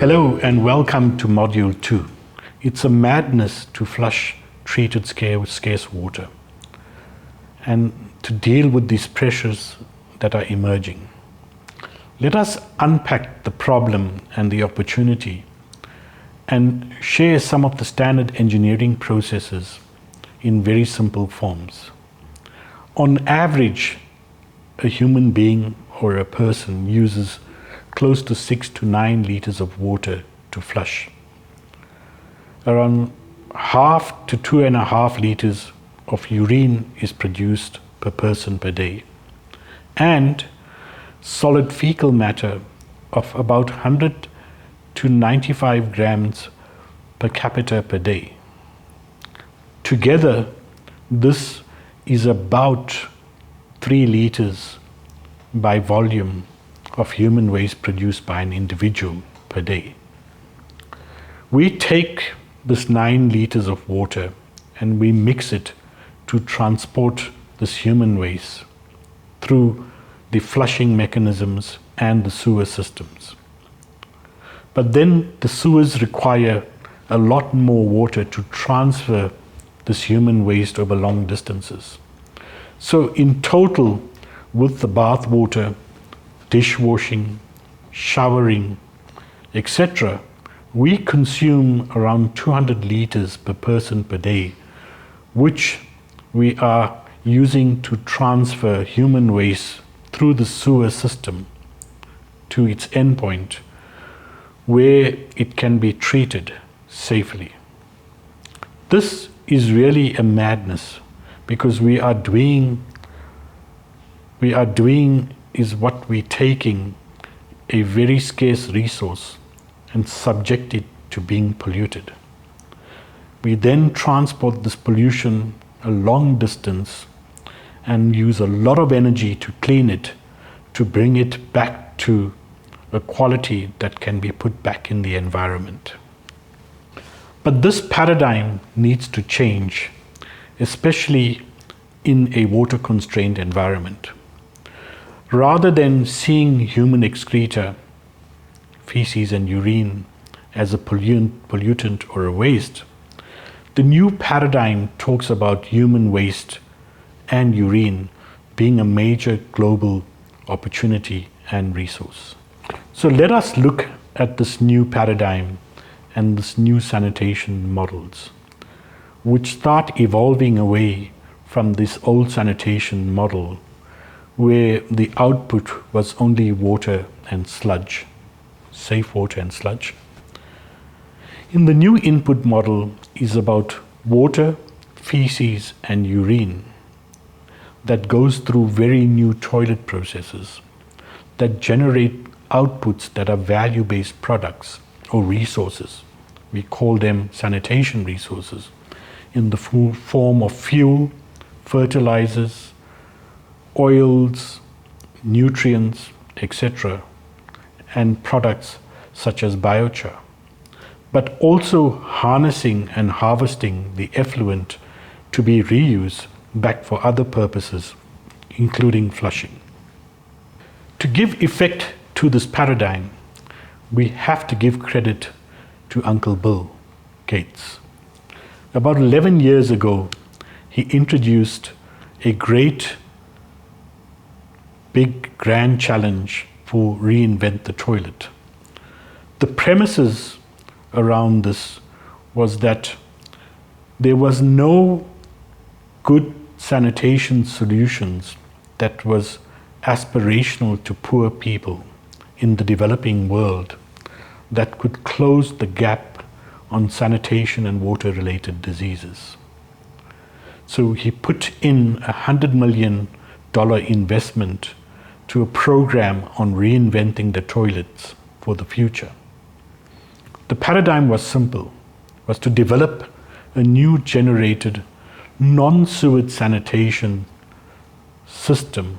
Hello and welcome to Module 2. It's a madness to flush treated scarce water and to deal with these pressures that are emerging. Let us unpack the problem and the opportunity and share some of the standard engineering processes in very simple forms. On average, a human being or a person uses close to 6 to 9 liters of water to flush. Around half to 2.5 liters of urine is produced per person per day, and solid fecal matter of about 100 to 95 grams per capita per day. Together, this is about 3 liters by volume of human waste produced by an individual per day. We take this 9 liters of water and we mix it to transport this human waste through the flushing mechanisms and the sewer systems. But then the sewers require a lot more water to transfer this human waste over long distances. So in total, with the bath water, dishwashing, showering, etc., we consume around 200 liters per person per day, which we are using to transfer human waste through the sewer system to its endpoint, where it can be treated safely. This is really a madness, because we are doing is what we're taking a very scarce resource and subject it to being polluted. We then transport this pollution a long distance and use a lot of energy to clean it, to bring it back to a quality that can be put back in the environment. But this paradigm needs to change, especially in a water-constrained environment. Rather than seeing human excreta, feces and urine as a pollutant or a waste, the new paradigm talks about human waste and urine being a major global opportunity and resource. So let us look at this new paradigm and this new sanitation models, which start evolving away from this old sanitation model where the output was only water and sludge, safe water and sludge. In the new input model is about water, feces and urine that goes through very new toilet processes that generate outputs that are value-based products or resources. We call them sanitation resources in the form of fuel, fertilizers, oils, nutrients, etc., and products such as biochar, but also harnessing and harvesting the effluent to be reused back for other purposes, including flushing. To give effect to this paradigm, we have to give credit to Uncle Bill Gates. About 11 years ago, he introduced a great big grand challenge for Reinvent the Toilet. The premises around this was that there was no good sanitation solutions that was aspirational to poor people in the developing world that could close the gap on sanitation and water-related diseases. So he put in $100 million investment to a program on reinventing the toilets for the future. The paradigm was simple, was to develop a new generated non-sewage sanitation system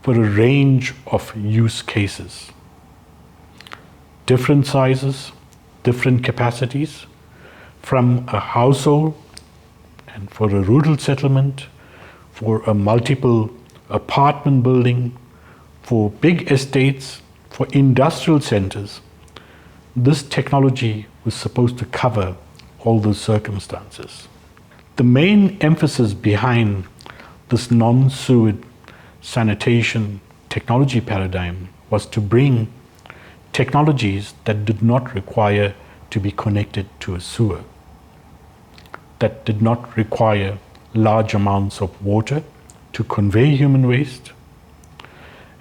for a range of use cases. Different sizes, different capacities, from a household and for a rural settlement, for a multiple apartment building, for big estates, for industrial centers, this technology was supposed to cover all those circumstances. The main emphasis behind this non-sewage sanitation technology paradigm was to bring technologies that did not require to be connected to a sewer, that did not require large amounts of water to convey human waste.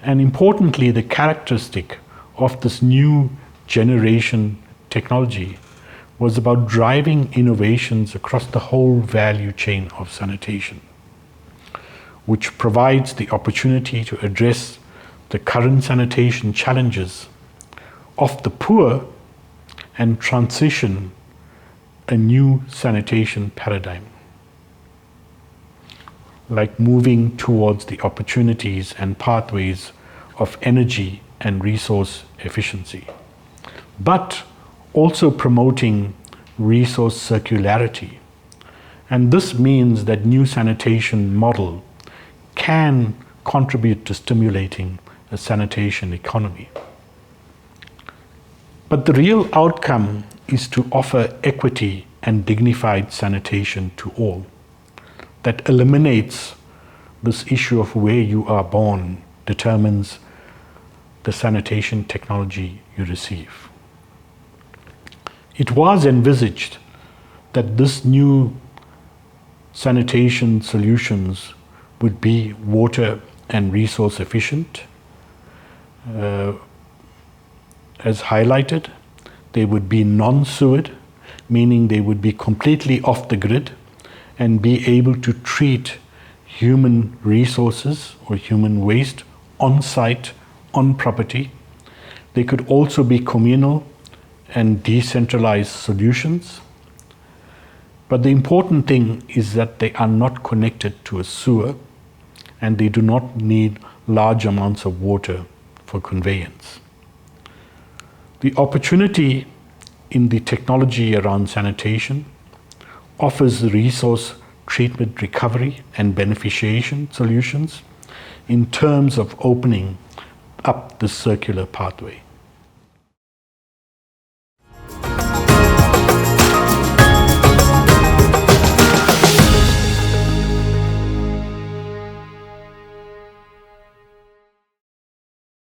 And importantly, the characteristic of this new generation technology was about driving innovations across the whole value chain of sanitation, which provides the opportunity to address the current sanitation challenges of the poor and transition a new sanitation paradigm, like moving towards the opportunities and pathways of energy and resource efficiency, but also promoting resource circularity. And this means that new sanitation model can contribute to stimulating a sanitation economy. But the real outcome is to offer equity and dignified sanitation to all, that eliminates this issue of where you are born determines the sanitation technology you receive. It was envisaged that this new sanitation solutions would be water and resource efficient. As highlighted, they would be non-sewage, meaning they would be completely off the grid and be able to treat human resources or human waste on site, on property. They could also be communal and decentralized solutions. But the important thing is that they are not connected to a sewer and they do not need large amounts of water for conveyance. The opportunity in the technology around sanitation offers resource treatment recovery and beneficiation solutions in terms of opening up the circular pathway.